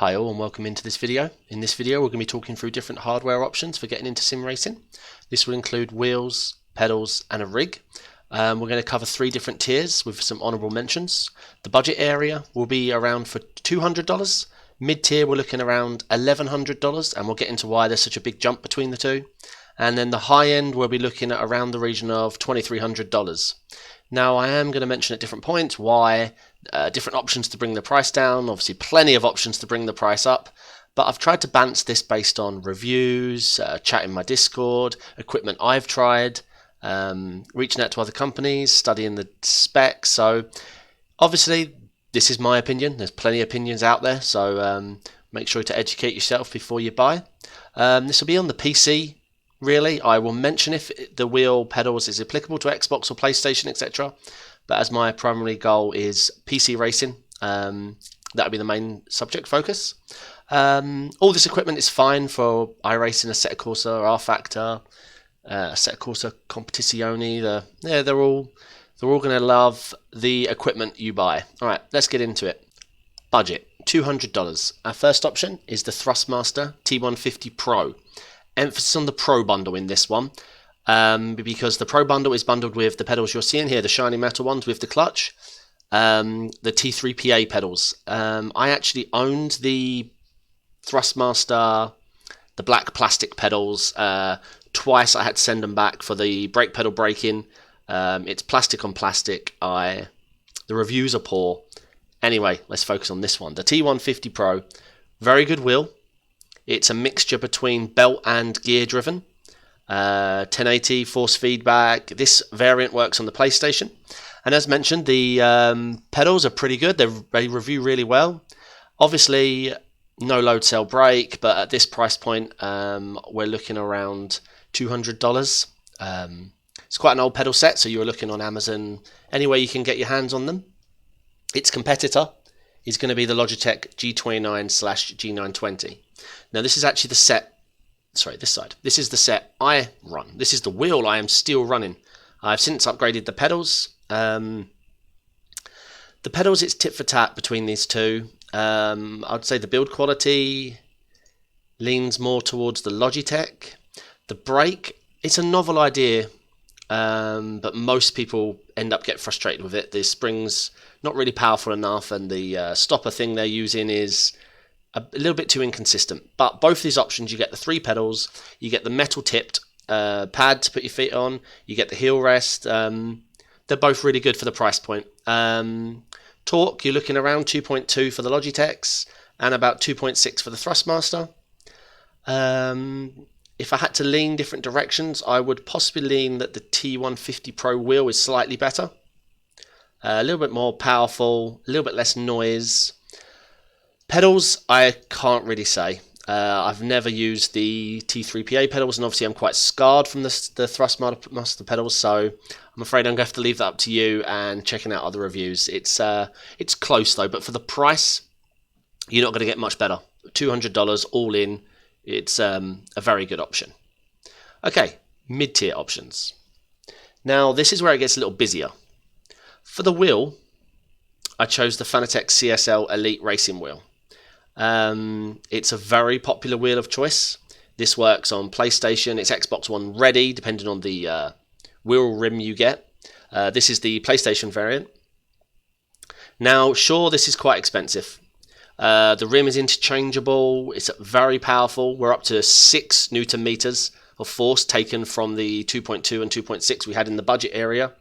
Hi all and welcome into this video. In this video we're going to be talking through different hardware options for getting into sim racing. This will include wheels, pedals and a rig. We're going to cover 3 different tiers with some honourable mentions. The budget area will be around for $200. Mid tier we're looking around $1,100 and we'll get into why there's such a big jump between the two. And then the high end we'll be looking at around the region of $2,300. Now I am going to mention at different points why different options to bring the price down, obviously plenty of options to bring the price up, but I've tried to balance this based on reviews, chat in my Discord, equipment I've tried, reaching out to other companies, studying the specs. So obviously this is my opinion, there's plenty of opinions out there, so make sure to educate yourself before you buy. This will be on the PC. Really, I will mention if the wheel pedals is applicable to Xbox or PlayStation, etc. But as my primary goal is PC racing, that'll be the main subject focus. All this equipment is fine for iRacing, Assetto Corsa, R-Factor, Assetto Corsa Competizione. They're all going to love the equipment you buy. All right, let's get into it. Budget $200. Our first option is the Thrustmaster T150 Pro. Emphasis on the Pro bundle in this one, because the Pro bundle is bundled with the pedals you're seeing here, the shiny metal ones with the clutch, the T3PA pedals. I actually owned the Thrustmaster, the black plastic pedals. Twice I had to send them back for the brake pedal braking. It's plastic on plastic. The reviews are poor. Anyway, let's focus on this one. The T150 Pro, very good wheel. It's a mixture between belt and gear driven. 1080 force feedback. This variant works on the PlayStation. And as mentioned, the pedals are pretty good. They review really well. Obviously, no load cell brake, but at this price point, we're looking around $200. It's quite an old pedal set, so you're looking on Amazon, anywhere you can get your hands on them. Its competitor is going to be the Logitech G29/G920. Now this is actually the set, sorry, this side. This is the set I run. This is the wheel I am still running. I've since upgraded the pedals. The pedals, it's tit for tat between these two. I'd say the build quality leans more towards the Logitech. The brake, it's a novel idea, but most people end up getting frustrated with it. The spring's not really powerful enough, and the stopper thing they're using is a little bit too inconsistent. But both these options, you get the 3 pedals, you get the metal tipped pad to put your feet on, you get the heel rest. They're both really good for the price point. Torque, you're looking around 2.2 for the Logitechs and about 2.6 for the Thrustmaster. If I had to lean different directions, I would possibly lean that the T150 Pro wheel is slightly better. A little bit more powerful, a little bit less noise. Pedals, I can't really say. I've never used the T3PA pedals, and obviously I'm quite scarred from the Thrustmaster pedals, so I'm afraid I'm going to have to leave that up to you and checking out other reviews. It's close though, but for the price, you're not going to get much better. $200 all in. It's a very good option. Okay, mid-tier options. Now this is where it gets a little busier. For the wheel, I chose the Fanatec CSL Elite Racing Wheel. It's a very popular wheel of choice. This works on PlayStation. It's Xbox One ready, depending on the wheel rim you get. This is the PlayStation variant. Now, sure, this is quite expensive. The rim is interchangeable. It's very powerful. We're up to 6 Newton meters of force taken from the 2.2 and 2.6 we had in the budget area.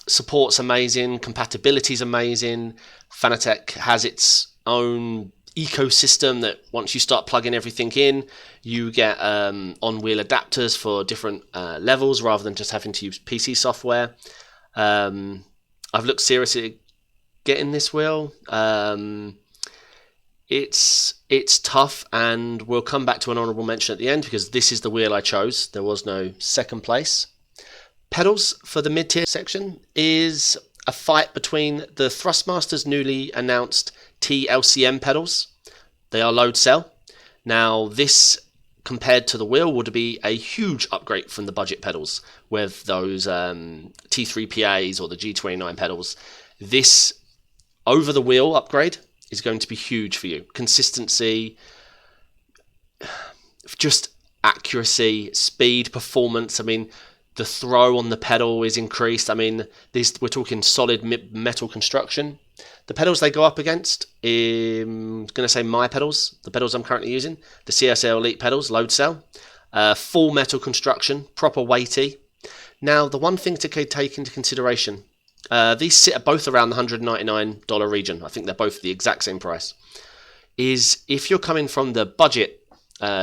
Support's amazing. Compatibility's amazing. Fanatec has its own ecosystem that once you start plugging everything in, you get on-wheel adapters for different levels rather than just having to use PC software. I've looked seriously at getting this wheel. It's tough, and we'll come back to an honourable mention at the end because this is the wheel I chose. There was no second place. Pedals for the mid-tier section is a fight between the Thrustmaster's newly announced T-LCM pedals. They are load cell. Now this, compared to the wheel, would be a huge upgrade from the budget pedals with those T3PAs or the G29 pedals. This over the wheel upgrade is going to be huge for you. Consistency, just accuracy, speed, performance. I mean, the throw on the pedal is increased. I mean, we're talking solid metal construction. The pedals they go up against, I'm going to say my pedals, the pedals I'm currently using, the CSL Elite pedals, load cell, full metal construction, proper weighty. Now, the one thing to take into consideration, these sit at both around the $199 region. I think they're both the exact same price. Is if you're coming from the budget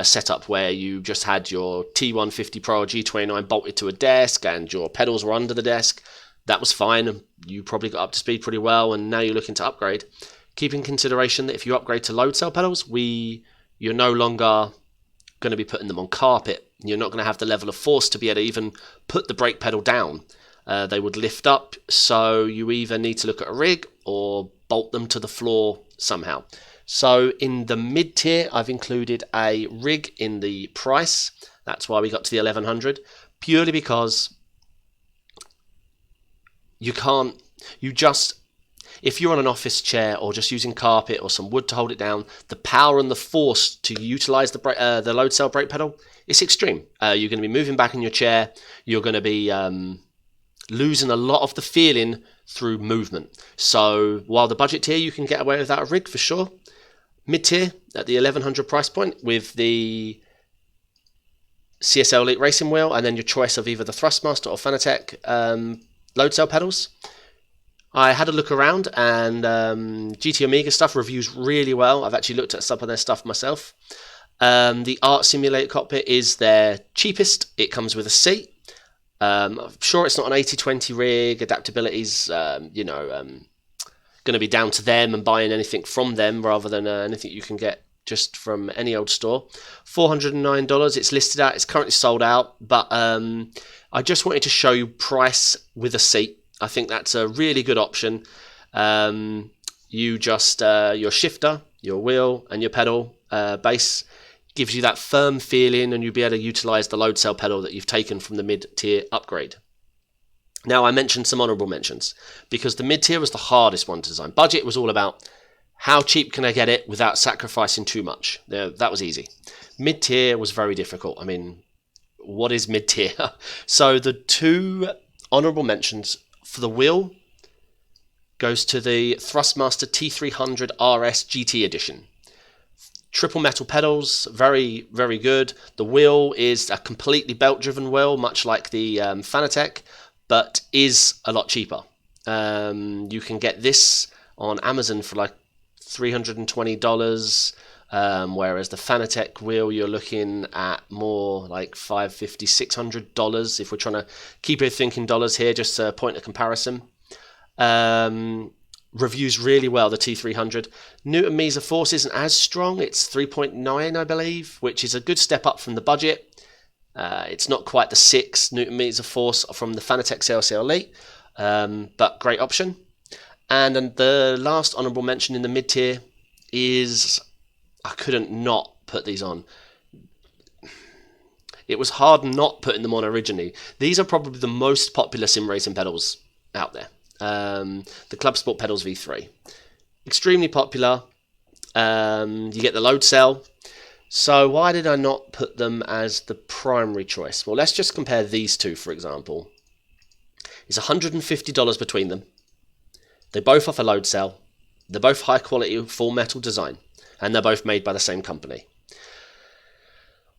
setup where you just had your T150 Pro or G29 bolted to a desk and your pedals were under the desk, that was fine. You probably got up to speed pretty well, and now you're looking to upgrade. Keep in consideration that if you upgrade to load cell pedals, you're no longer going to be putting them on carpet. You're not going to have the level of force to be able to even put the brake pedal down. They would lift up, so you either need to look at a rig or bolt them to the floor somehow. So in the mid-tier, I've included a rig in the price. That's why we got to the 1100, purely because if you're on an office chair or just using carpet or some wood to hold it down, the power and the force to utilize the load cell brake pedal, it's extreme. You're going to be moving back in your chair. You're going to be losing a lot of the feeling through movement. So while the budget tier, you can get away without a rig for sure. Mid-tier at the 1100 price point with the CSL Elite racing wheel, and then your choice of either the Thrustmaster or Fanatec load cell pedals. I had a look around, and GT Omega stuff reviews really well. I've actually looked at some of their stuff myself. The Art Simulator Cockpit is their cheapest. It comes with a seat. I'm sure it's not an 80/20 rig. Adaptability's, going to be down to them and buying anything from them rather than anything you can get just from any old store. $409 it's listed at. It's currently sold out, but I just wanted to show you price with a seat. I think that's a really good option. You just your shifter, your wheel, and your pedal base gives you that firm feeling, and you'll be able to utilize the load cell pedal that you've taken from the mid-tier upgrade. Now, I mentioned some honorable mentions because the mid-tier was the hardest one to design. Budget was all about how cheap can I get it without sacrificing too much. That was easy. Mid-tier was very difficult. I mean, what is mid-tier? So the two honorable mentions for the wheel goes to the Thrustmaster T300 RS GT Edition. Triple metal pedals, very, very good. The wheel is a completely belt-driven wheel, much like the Fanatec, but is a lot cheaper. You can get this on Amazon for like $320, whereas the Fanatec wheel you're looking at more like $550, $600 if we're trying to keep it thinking dollars here, just a point of comparison. Reviews really well, the T300. Newton meters of force isn't as strong. It's 3.9, I believe, which is a good step up from the budget. It's not quite the 6 Newton meters of force from the Fanatec CLC Elite, but great option. And then the last honorable mention in the mid-tier is, I couldn't not put these on. It was hard not putting them on originally. These are probably the most popular sim racing pedals out there. The Clubsport pedals V3. Extremely popular. You get the load cell. So why did I not put them as the primary choice? Well, let's just compare these two, for example. It's $150 between them. They both offer load cell. They're both high quality full metal design, and they're both made by the same company.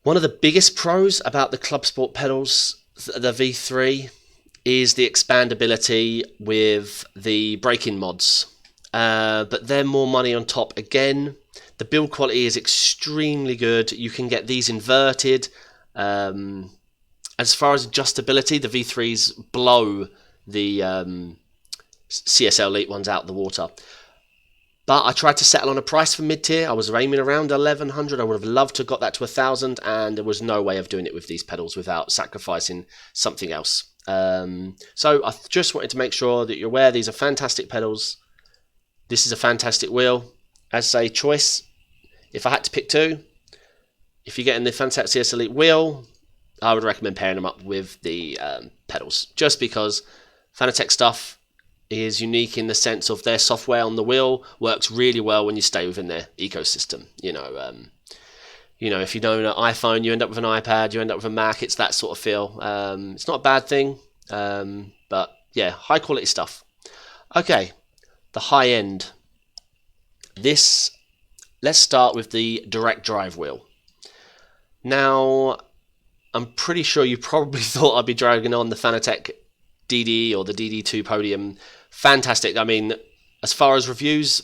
One of the biggest pros about the Clubsport pedals, the V3, is the expandability with the braking mods. But they're more money on top again. The build quality is extremely good. You can get these inverted. As far as adjustability, the V3s blow the CSL Elite ones out the water. But I tried to settle on a price for mid-tier. I was aiming around 1100. I would have loved to have got that to 1000, and there was no way of doing it with these pedals without sacrificing something else. So I just wanted to make sure that you're aware these are fantastic pedals. This is a fantastic wheel. As a choice, if I had to pick two, if you're getting the Fanatec CS Elite wheel, I would recommend pairing them up with the pedals, just because Fanatec stuff is unique in the sense of their software on the wheel works really well when you stay within their ecosystem. You know, if you don't know an iPhone, you end up with an iPad, you end up with a Mac. It's that sort of feel. It's not a bad thing, but yeah, high quality stuff. Okay, the high end. Let's start with the direct drive wheel. Now, I'm pretty sure you probably thought I'd be dragging on the Fanatec DD or the DD2 Podium. Fantastic. I mean, as far as reviews,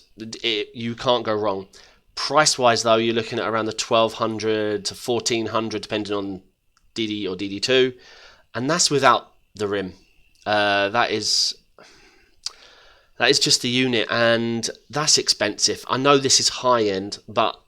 you can't go wrong. Price-wise, though, you're looking at around the $1,200 to $1,400, depending on DD or DD2, and that's without the rim. That is just the unit, and that's expensive. I know this is high-end, but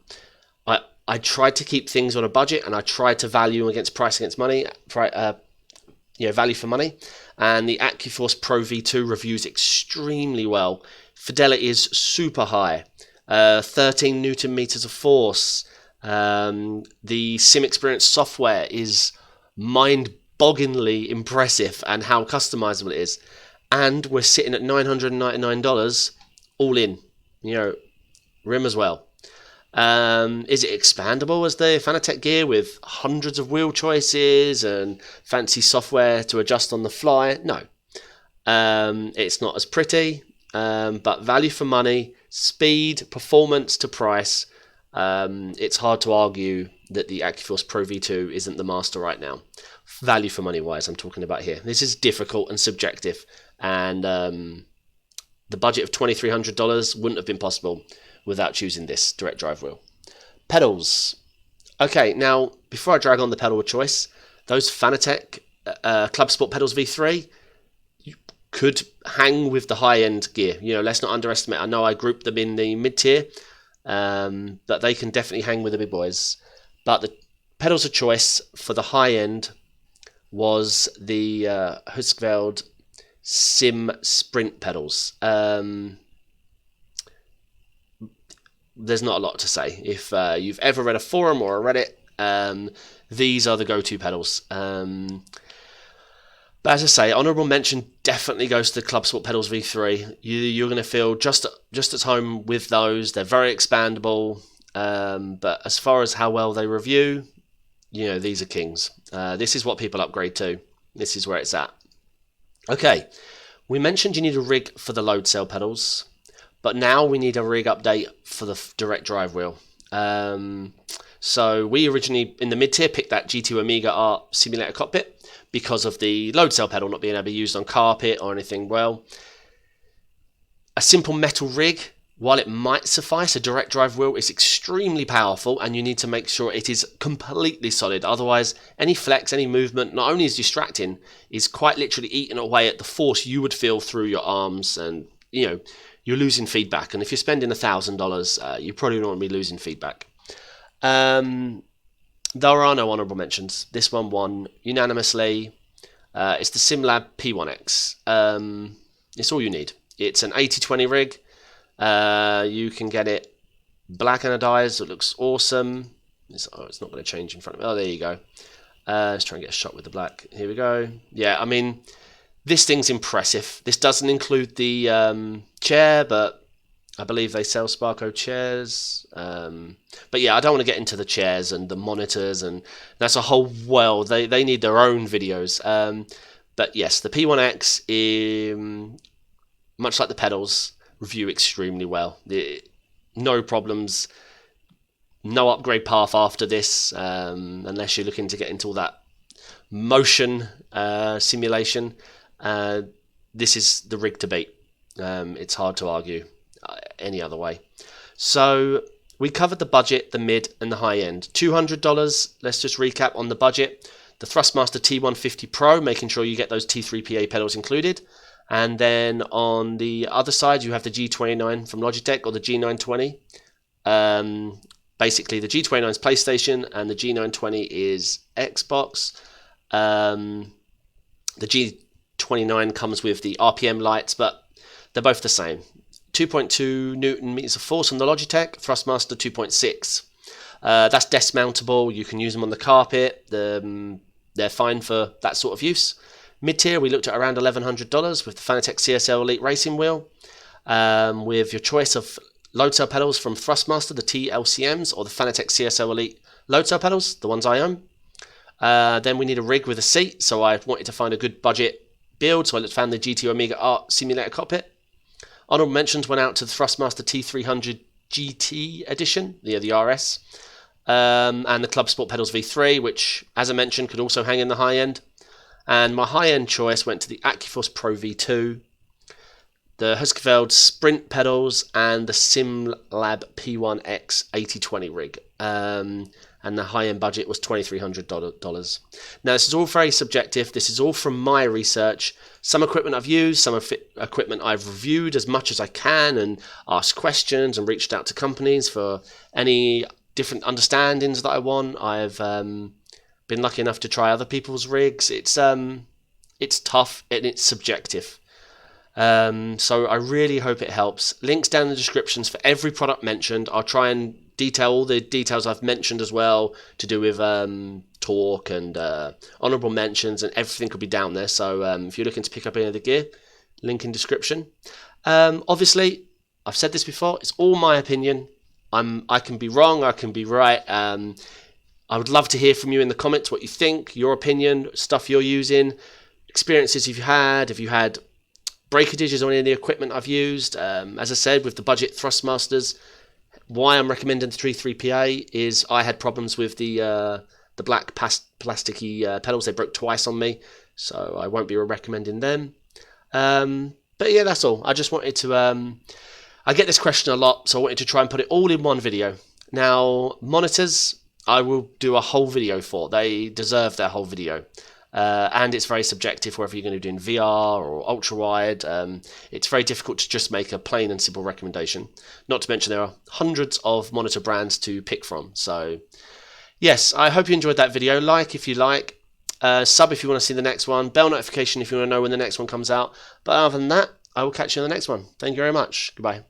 I tried to keep things on a budget, and I tried to value against price against money, value for money. And the Accuforce Pro V2 reviews extremely well. Fidelity is super high, 13 Newton meters of force. The sim experience software is mind-bogglingly impressive, and how customizable it is. And we're sitting at $999 all in, rim as well. Is it expandable as the Fanatec gear with hundreds of wheel choices and fancy software to adjust on the fly? No. It's not as pretty, but value for money, speed, performance to price, it's hard to argue that the Accuforce Pro V2 isn't the master right now. Value for money wise, I'm talking about here. This is difficult and subjective, and the budget of $2,300 wouldn't have been possible without choosing this direct drive wheel. Pedals. Okay, now before I drag on the pedal of choice, those Fanatec Clubsport pedals V3 you could hang with the high-end gear. Let's not underestimate. I know I grouped them in the mid-tier, but they can definitely hang with the big boys. But the pedals of choice for the high-end was the Heusinkveld Sim Sprint pedals. There's not a lot to say. If you've ever read a forum or a Reddit, these are the go-to pedals. But as I say, honourable mention definitely goes to the Clubsport pedals V3. You're going to feel just at home with those. They're very expandable. But as far as how well they review, these are kings. This is what people upgrade to. This is where it's at. Okay, we mentioned you need a rig for the load cell pedals. But now we need a rig update for the direct drive wheel. So we originally, in the mid-tier, picked that G2 Amiga Art Simulator Cockpit because of the load cell pedal not being able to be used on carpet or anything. Well, a simple metal rig, while it might suffice, a direct drive wheel is extremely powerful, and you need to make sure it is completely solid. Otherwise, any flex, any movement, not only is distracting, is quite literally eating away at the force you would feel through your arms, and, you're losing feedback. And if you're spending $1,000, you probably don't want to be losing feedback. There are no honourable mentions. This one won unanimously. It's the SimLab P1X. It's all you need. It's an 80/20 rig. You can get it black anodized. It looks awesome. It's not going to change in front of me. Oh, there you go. Let's try and get a shot with the black. Here we go. Yeah, I mean, this thing's impressive. This doesn't include the chair, but I believe they sell Sparko chairs. But yeah, I don't want to get into the chairs and the monitors, and that's a whole world. They need their own videos. But yes, the P1X, much like the pedals, review extremely well. No problems. No upgrade path after this, unless you're looking to get into all that motion simulation. This is the rig to beat. It's hard to argue any other way. So we covered the budget, the mid and the high end. $200, let's just recap on the budget. The Thrustmaster T150 Pro, making sure you get those T3PA pedals included. And then on the other side, you have the G29 from Logitech, or the G920. Basically, the G29 is PlayStation and the G920 is Xbox. The G29 comes with the RPM lights, but they're both the same. 2.2 Newton meters of force on the Logitech, Thrustmaster 2.6. That's desk mountable. You can use them on the carpet. They're fine for that sort of use. Mid-tier, we looked at around $1,100 with the Fanatec CSL Elite Racing Wheel, with your choice of load cell pedals from Thrustmaster, the T-LCMs, or the Fanatec CSL Elite load cell pedals, the ones I own. Then we need a rig with a seat, so I wanted to find a good budget build, so I found the GT Omega Art Simulator Cockpit. Honorable mentions went out to the Thrustmaster T300 GT edition, the RS, and the Clubsport pedals V3, which, as I mentioned, could also hang in the high end. And my high-end choice went to the Accuforce Pro V2, the Heusinkveld Sprint pedals, and the SimLab P1X 8020 rig. And the high-end budget was $2,300. Now, this is all very subjective. This is all from my research. Some equipment I've used, some equipment I've reviewed as much as I can and asked questions and reached out to companies for any different understandings that I want. I've been lucky enough to try other people's rigs. It's tough and it's subjective. So I really hope it helps. Links down in the descriptions for every product mentioned. I'll try and detail all the details I've mentioned as well, to do with torque and honourable mentions, and everything will be down there. So if you're looking to pick up any of the gear, link in description. Obviously, I've said this before, it's all my opinion. I can be wrong, I can be right. I would love to hear from you in the comments what you think, your opinion, stuff you're using, experiences you've had. Have you had breakages on any of the equipment I've used? As I said, with the budget Thrustmasters, why I'm recommending the 33PA is I had problems with the black plasticky pedals. They broke twice on me, so I won't be recommending them. But yeah, that's all. I just wanted to... I get this question a lot, so I wanted to try and put it all in one video. Now, monitors, I will do a whole video for. They deserve their whole video. And it's very subjective, whether you're going to be doing VR or ultra-wide. It's very difficult to just make a plain and simple recommendation. Not to mention there are hundreds of monitor brands to pick from. So, yes, I hope you enjoyed that video. Like if you like. Sub if you want to see the next one. Bell notification if you want to know when the next one comes out. But other than that, I will catch you in the next one. Thank you very much. Goodbye.